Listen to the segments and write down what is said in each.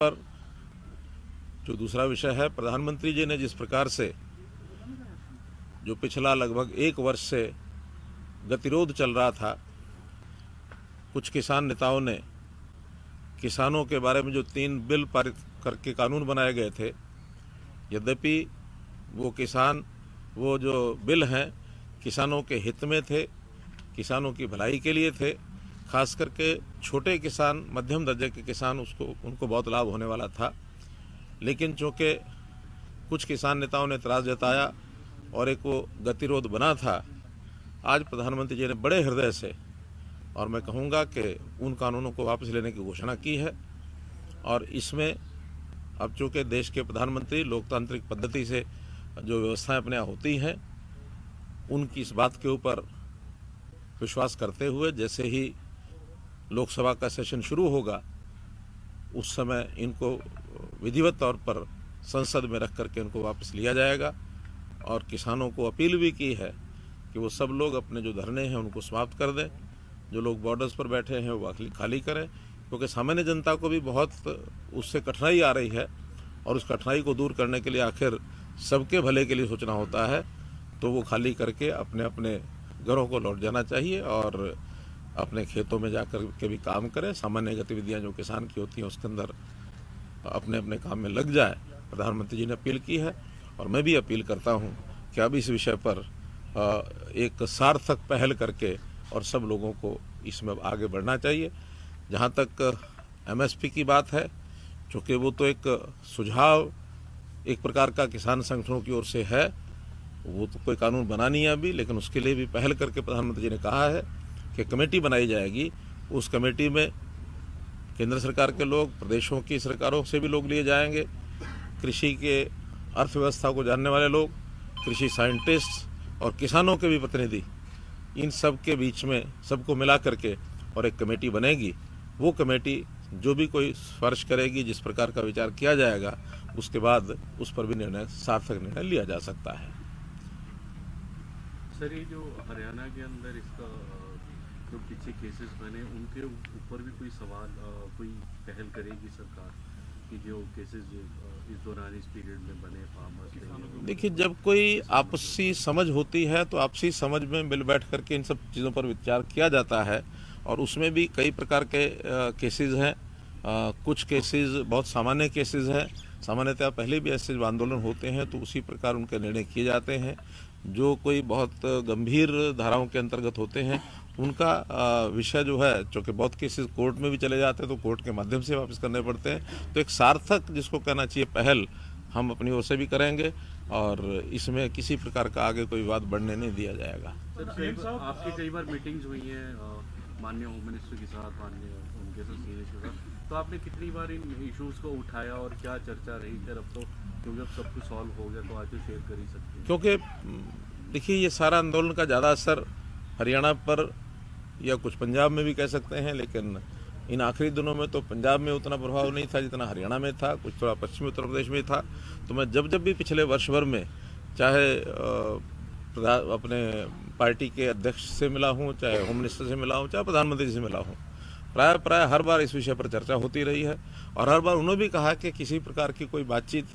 पर जो दूसरा विषय है, प्रधानमंत्री जी ने जिस प्रकार से जो पिछला लगभग 1 वर्ष से गतिरोध चल रहा था, कुछ किसान नेताओं ने किसानों के बारे में जो 3 बिल पारित करके कानून बनाए गए थे, यद्यपि वो जो बिल हैं किसानों के हित में थे, किसानों की भलाई के लिए थे, खास करके छोटे किसान, मध्यम दर्जे के किसान उनको बहुत लाभ होने वाला था। लेकिन चूँकि कुछ किसान नेताओं ने एतराज़ जताया और एक वो गतिरोध बना था, आज प्रधानमंत्री जी ने बड़े हृदय से, और मैं कहूँगा कि उन कानूनों को वापस लेने की घोषणा की है। और इसमें अब चूँकि देश के प्रधानमंत्री लोकतांत्रिक पद्धति से जो व्यवस्थाएं अपने यहाँ होती हैं, उनकी इस बात के ऊपर विश्वास करते हुए जैसे ही लोकसभा का सेशन शुरू होगा, उस समय इनको विधिवत तौर पर संसद में रख करके इनको वापस लिया जाएगा। और किसानों को अपील भी की है कि वो सब लोग अपने जो धरने हैं उनको समाप्त कर दें, जो लोग बॉर्डर्स पर बैठे हैं वो खाली करें, क्योंकि सामान्य जनता को भी बहुत उससे कठिनाई आ रही है और उस कठिनाई को दूर करने के लिए आखिर सबके भले के लिए सोचना होता है, तो वो खाली करके अपने अपने घरों को लौट जाना चाहिए और अपने खेतों में जाकर के भी काम करें। सामान्य गतिविधियां जो किसान की होती हैं उसके अंदर अपने अपने काम में लग जाए, प्रधानमंत्री जी ने अपील की है। और मैं भी अपील करता हूं कि अब इस विषय पर एक सार्थक पहल करके और सब लोगों को इसमें आगे बढ़ना चाहिए। जहां तक एमएसपी की बात है, चूँकि वो तो एक सुझाव एक प्रकार का किसान संगठनों की ओर से है, वो तो कोई कानून बना नहीं है अभी, लेकिन उसके लिए भी पहल करके प्रधानमंत्री जी ने कहा है कि कमेटी बनाई जाएगी। उस कमेटी में केंद्र सरकार के लोग, प्रदेशों की सरकारों से भी लोग लिए जाएंगे, कृषि के अर्थव्यवस्था को जानने वाले लोग, कृषि साइंटिस्ट और किसानों के भी प्रतिनिधि, इन सब के बीच में सबको मिला करके और एक कमेटी बनेगी। वो कमेटी जो भी कोई सिफारिश करेगी, जिस प्रकार का विचार किया जाएगा, उसके बाद उस पर भी सार्थक निर्णय लिया जा सकता है। सर, ये जो हरियाणा के अंदर इसका जो पीछे केसेस बने, उनके ऊपर भी कोई सवाल, कोई पहल करेगी सरकार कि जो केसेस इस दौरान इस पीरियड में बने फार्मर्स? देखिए, जब कोई आपसी समझ होती है तो आपसी समझ में मिल बैठ करके इन सब चीज़ों पर विचार किया जाता है। और उसमें भी कई प्रकार के केसेस हैं। कुछ केसेस बहुत सामान्य केसेस हैं, सामान्यतः पहले भी ऐसे आंदोलन होते हैं तो उसी प्रकार उनके निर्णय किए जाते हैं। जो कोई बहुत गंभीर धाराओं के अंतर्गत होते हैं, उनका विषय जो है, चूँकि बहुत केसेस कोर्ट में भी चले जाते हैं तो कोर्ट के माध्यम से वापस करने पड़ते हैं। तो एक सार्थक, जिसको कहना चाहिए, पहल हम अपनी ओर से भी करेंगे और इसमें किसी प्रकार का आगे कोई विवाद बढ़ने नहीं दिया जाएगा। सर, आपकी कई बार मीटिंग्स हुई हैं माननीय होम मिनिस्टर के साथ, माननीय उनके साथ सीनियर्स के साथ, तो आपने कितनी बार इन इश्यूज़ को उठाया और क्या चर्चा रही? फिर अब तो क्योंकि अब सब कुछ सॉल्व हो गया तो आज तो शेयर कर ही सकते हैं। क्योंकि देखिए, ये सारा आंदोलन का ज़्यादा असर हरियाणा पर या कुछ पंजाब में भी कह सकते हैं, लेकिन इन आखिरी दिनों में तो पंजाब में उतना प्रभाव नहीं था जितना हरियाणा में था, कुछ थोड़ा पश्चिमी उत्तर प्रदेश में था। तो मैं जब भी पिछले वर्ष भर में चाहे अपने पार्टी के अध्यक्ष से मिला हूँ, चाहे होम मिनिस्टर से मिला हूँ, चाहे प्रधानमंत्री से मिला हूँ, प्राय हर बार इस विषय पर चर्चा होती रही है। और हर बार उन्होंने भी कहा कि किसी प्रकार की कोई बातचीत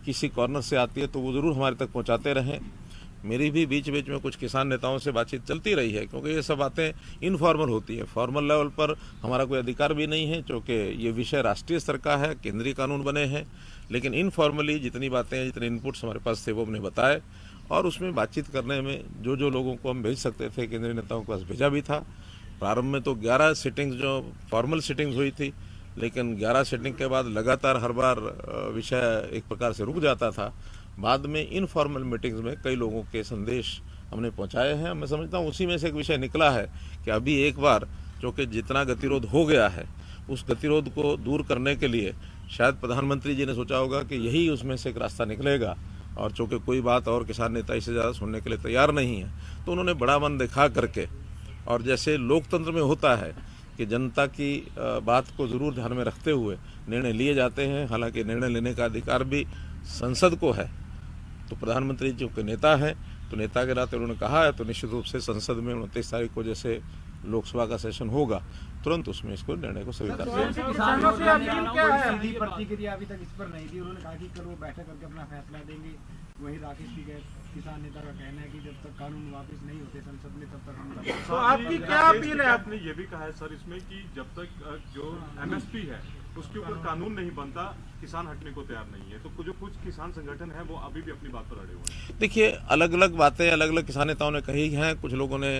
किसी कॉर्नर से आती है तो वो ज़रूर हमारे तक पहुँचाते रहें। मेरी भी बीच बीच में कुछ किसान नेताओं से बातचीत चलती रही है, क्योंकि ये सब बातें इनफॉर्मल होती है। फॉर्मल लेवल पर हमारा कोई अधिकार भी नहीं है, क्योंकि ये विषय राष्ट्रीय स्तर का है, केंद्रीय कानून बने हैं। लेकिन इनफॉर्मली जितनी बातें, जितने इनपुट्स हमारे पास थे वो हमने बताए, और उसमें बातचीत करने में जो लोगों को हम भेज सकते थे केंद्रीय नेताओं के पास भेजा भी था। प्रारंभ में तो 11 सिटिंग्स जो फॉर्मल सिटिंग्स हुई थी, लेकिन 11 सिटिंग के बाद लगातार हर बार विषय एक प्रकार से रुक जाता था। बाद में इनफॉर्मल मीटिंग्स में कई लोगों के संदेश हमने पहुंचाए हैं। मैं समझता हूं उसी में से एक विषय निकला है कि अभी एक बार, चूँकि जितना गतिरोध हो गया है, उस गतिरोध को दूर करने के लिए शायद प्रधानमंत्री जी ने सोचा होगा कि यही उसमें से एक रास्ता निकलेगा। और चूँकि कोई बात और किसान नेता इससे ज़्यादा सुनने के लिए तैयार नहीं है, तो उन्होंने बड़ा मन दिखा करके, और जैसे लोकतंत्र में होता है कि जनता की बात को ज़रूर ध्यान में रखते हुए निर्णय लिए जाते हैं, हालांकि निर्णय लेने का अधिकार भी संसद को है। तो प्रधानमंत्री जो के नेता हैं, तो नेता के नाते उन्होंने कहा है, तो निश्चित रूप से संसद में 29 तारीख को जैसे लोकसभा का सेशन होगा तुरंत उसमें इसको निर्णय को स्वीकार किया। किसानों से अपील क्या है? सीधी प्रतिक्रिया अभी तक इस पर नहीं थी। उन्होंने कहा कि कल वो बैठक करके अपना फैसला देंगे। वही राकेश की किसान नेता का कहना है कि जब तक कानून वापस नहीं होते संसद में तब तक हम। तो आपकी क्या अपील है? आपने ये भी कहा है सर इसमें कि जब तक जो एमएसपी है उसके ऊपर कानून नहीं बनता किसान हटने को तैयार नहीं है। तो जो कुछ किसान संगठन है वो अभी भी अपनी बात पर अड़े हुए हैं। देखिए, अलग अलग बातें अलग अलग किसान नेताओं ने कही हैं। कुछ लोगों ने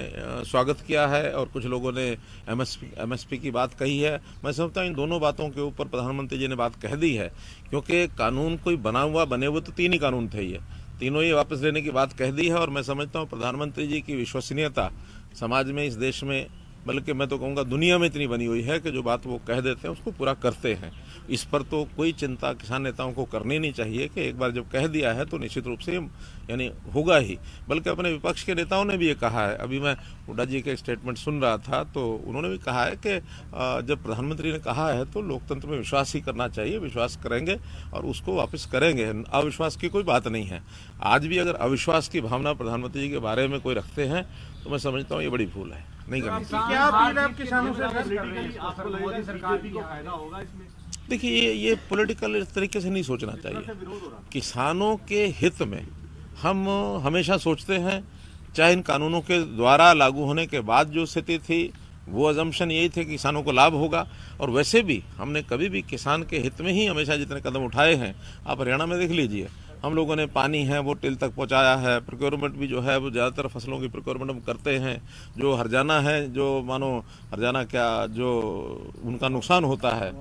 स्वागत किया है और कुछ लोगों ने एमएसपी की बात कही है। मैं समझता हूँ इन दोनों बातों के ऊपर प्रधानमंत्री जी ने बात कह दी है, क्योंकि कानून कोई बने हुए तो 3 ही कानून थे, ये तीनों ही वापस लेने की बात कह दी है। और मैं समझता हूँ प्रधानमंत्री जी की विश्वसनीयता समाज में, इस देश में, बल्कि मैं तो कहूँगा दुनिया में इतनी बनी हुई है कि जो बात वो कह देते हैं उसको पूरा करते हैं। इस पर तो कोई चिंता किसान नेताओं को करनी नहीं चाहिए कि एक बार जब कह दिया है तो निश्चित रूप से यानी होगा ही। बल्कि अपने विपक्ष के नेताओं ने भी ये कहा है। अभी मैं हुड्डा जी के स्टेटमेंट सुन रहा था तो उन्होंने भी कहा है कि जब प्रधानमंत्री ने कहा है तो लोकतंत्र में विश्वास ही करना चाहिए, विश्वास करेंगे और उसको वापस करेंगे। अविश्वास की कोई बात नहीं है। आज भी अगर अविश्वास की भावना प्रधानमंत्री जी के बारे में कोई रखते हैं तो मैं समझता हूँ ये बड़ी भूल है, नहीं करनी चाहिए। क्या अपील है किसानों से? मोदी सरकार को फायदा होगा इसमें? देखिए, ये पॉलिटिकल इस तरीके से नहीं सोचना चाहिए। किसानों के हित में हम हमेशा सोचते हैं, चाहे इन कानूनों के द्वारा लागू होने के बाद जो स्थिति थी वो अजम्पशन यही थे कि किसानों को लाभ होगा। और वैसे भी हमने कभी भी किसान के हित में ही हमेशा जितने कदम उठाए हैं, आप हरियाणा में देख लीजिए, हम लोगों ने पानी है वो टिल तक पहुंचाया है। प्रोक्योरमेंट भी जो है वो ज़्यादातर फसलों की प्रोक्योरमेंट हम करते हैं। जो हरजाना है, जो मानो हरजाना क्या, जो उनका नुकसान होता है,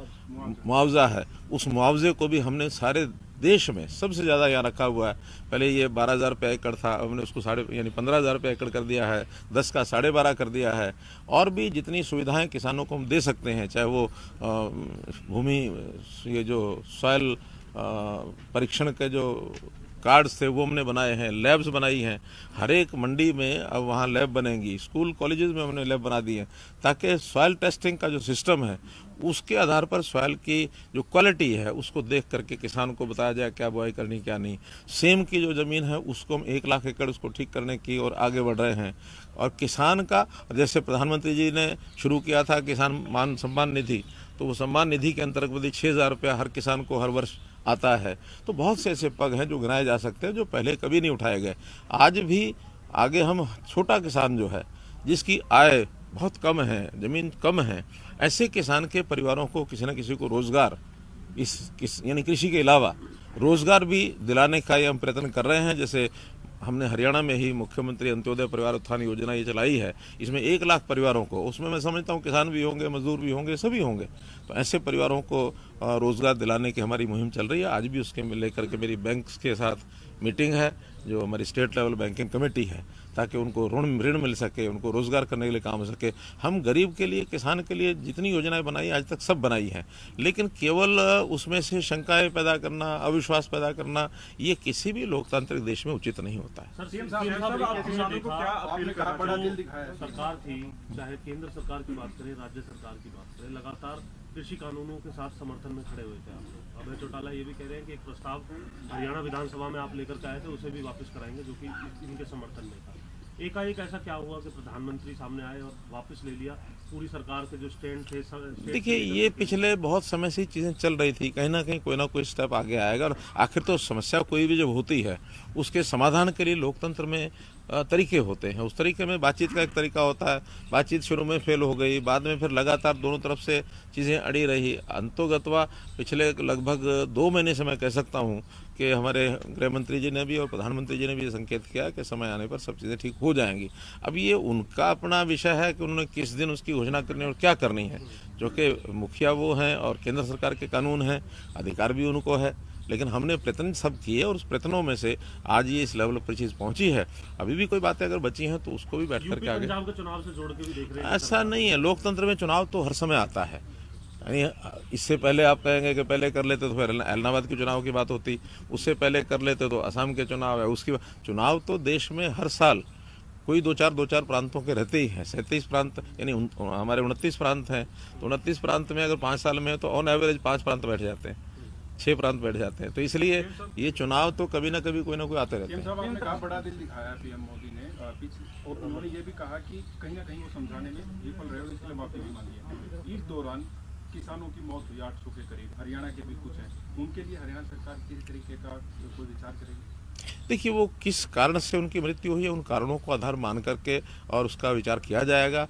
मुआवजा है, उस मुआवजे को भी हमने सारे देश में सबसे ज़्यादा यहाँ रखा हुआ है। पहले ये 12,000 रुपये एकड़ था, हमने उसको 15,000 रुपये एकड़ कर दिया है, 10 का 12.5 कर दिया है। और भी जितनी सुविधाएं किसानों को हम दे सकते हैं, चाहे वो भूमि, ये जो सॉयल परीक्षण के जो कार्ड्स थे वो हमने बनाए हैं, लैब्स बनाई हैं। हर एक मंडी में अब वहाँ लैब बनेंगी, स्कूल कॉलेजेस में हमने लैब बना दी है, ताकि सॉयल टेस्टिंग का जो सिस्टम है उसके आधार पर सॉयल की जो क्वालिटी है उसको देख करके किसान को बताया जाए क्या बुआई करनी क्या नहीं। सेम की जो ज़मीन है उसको हम 1 लाख एकड़ उसको ठीक करने की और आगे बढ़ रहे हैं। और किसान का, जैसे प्रधानमंत्री जी ने शुरू किया था किसान मान सम्मान निधि, तो वो सम्मान निधि के अंतर्गत 6,000 रुपया हर किसान को हर वर्ष आता है। तो बहुत से ऐसे पग हैं जो गिनाए जा सकते हैं जो पहले कभी नहीं उठाए गए। आज भी आगे हम छोटा किसान जो है, जिसकी आय बहुत कम है, ज़मीन कम है, ऐसे किसान के परिवारों को किसी न किसी को रोज़गार, यानी कृषि के अलावा रोज़गार भी दिलाने का ये हम प्रयत्न कर रहे हैं। जैसे हमने हरियाणा में ही मुख्यमंत्री अंत्योदय परिवार उत्थान योजना ये चलाई है, इसमें 1 लाख परिवारों को, उसमें मैं समझता हूँ किसान भी होंगे, मजदूर भी होंगे, सभी होंगे। तो ऐसे परिवारों को रोज़गार दिलाने की हमारी मुहिम चल रही है। आज भी उसके लेकर के मेरी बैंक के साथ मीटिंग है, जो हमारी स्टेट लेवल बैंकिंग कमेटी है, ताकि उनको ऋण मिल सके, उनको रोज़गार करने के लिए काम हो सके। हम गरीब के लिए, किसान के लिए जितनी योजनाएं बनाई आज तक सब बनाई हैं, लेकिन केवल उसमें से शंकाएं पैदा करना, अविश्वास पैदा करना, ये किसी भी लोकतांत्रिक देश में उचित नहीं होता है। सरकार थी, चाहे केंद्र सरकार की बात करें, राज्य सरकार की बात करें, लगातार कृषि कानूनों के साथ समर्थन में खड़े हुए थे आप लोग। अभय चौटाला ये भी कह रहे हैं कि एक प्रस्ताव हरियाणा विधानसभा में आप लेकर के आए थे, उसे भी वापस कराएंगे, जो कि इनके समर्थन में था। एकाएक ऐसा क्या हुआ कि प्रधानमंत्री सामने आए और वापस ले लिया? पूरी सरकार के जो स्टैंड थे, देखिए, ये पिछले बहुत समय से चीज़ें चल रही थी, कहीं ना कहीं कोई ना कोई स्टेप आगे आएगा। और आखिर तो समस्या कोई भी जब होती है उसके समाधान के लिए लोकतंत्र में तरीके होते हैं। उस तरीके में बातचीत का एक तरीका होता है। बातचीत शुरू में फेल हो गई, बाद में फिर लगातार दोनों तरफ से चीज़ें अड़ी रही। अंतोगत्वा पिछले लगभग 2 महीने से मैं कह सकता हूँ कि हमारे गृह मंत्री जी ने भी और प्रधानमंत्री जी ने भी ये संकेत किया कि समय आने पर सब चीज़ें ठीक हो जाएंगी। अब ये उनका अपना विषय है कि उन्होंने किस दिन उसकी घोषणा करनी और क्या करनी है, जो कि मुखिया वो हैं और केंद्र सरकार के कानून हैं, अधिकार भी उनको है। लेकिन हमने प्रयत्न सब किए और उस प्रयत्नों में से आज ये इस लेवल पर चीज़ पहुंची है। अभी भी कोई बातें अगर बची हैं तो उसको भी बैठ करके आगे, पंजाब के चुनाव से जोड़ के भी देख रहे हैं। ऐसा नहीं है, लोकतंत्र में चुनाव तो हर समय आता है। यानी इससे पहले आप कहेंगे कि पहले कर लेते तो फिर इलाहाबाद के चुनाव की बात होती, उससे पहले कर लेते तो असम के चुनाव है, उसकी चुनाव तो देश में हर साल कोई 2-4 प्रांतों के रहते ही हैं। 37 प्रांत, यानी हमारे 29 प्रांत हैं, तो 29 प्रांत में अगर 5 साल में है तो ऑन एवरेज 5 प्रांत बैठ जाते हैं, 6 प्रांत बैठ जाते हैं। तो इसलिए ये चुनाव तो कभी ना कभी कोई ना कोई आते रहते हैं। आपने कहा बड़ा दिल दिखाया पीएम मोदी ने, और उन्होंने ये भी कहा कि कहीं ना कहीं वो समझाने में विफल रहे और इसलिए माफी भी मांगी है। इस दौरान किसानों की मौत हुई 800 के करीब, हरियाणा के भी कुछ हैं, उनके लिए हरियाणा सरकार किस तरीके का कोई विचार करेगी? देखिए, वो किस कारण से उनकी मृत्यु हुई है उन कारणों को आधार मान करके और उसका विचार किया जाएगा।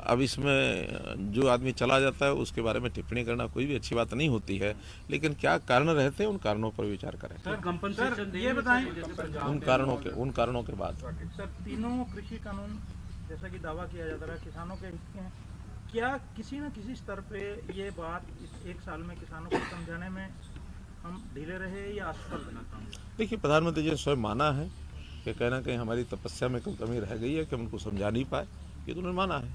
अब इसमें जो आदमी चला जाता है उसके बारे में टिप्पणी करना कोई भी अच्छी बात नहीं होती है, लेकिन क्या कारण रहते हैं उन कारणों पर विचार करें। सर कंपनसेशन ये बताएं उन कारणों के बाद सर, तीनों कृषि कानून जैसा कि दावा किया जाता रहा किसानों के हित के हैं, क्या किसी न किसी स्तर पे ये बात इस एक साल में किसानों को समझाने में हम ढीले रहे या असफल बना? देखिए, प्रधानमंत्री जी ने स्वयं माना है कि कहीं ना कहीं हमारी तपस्या में कोई कमी रह गई है कि हम उनको समझा नहीं पाए, ये तो उन्होंने माना है।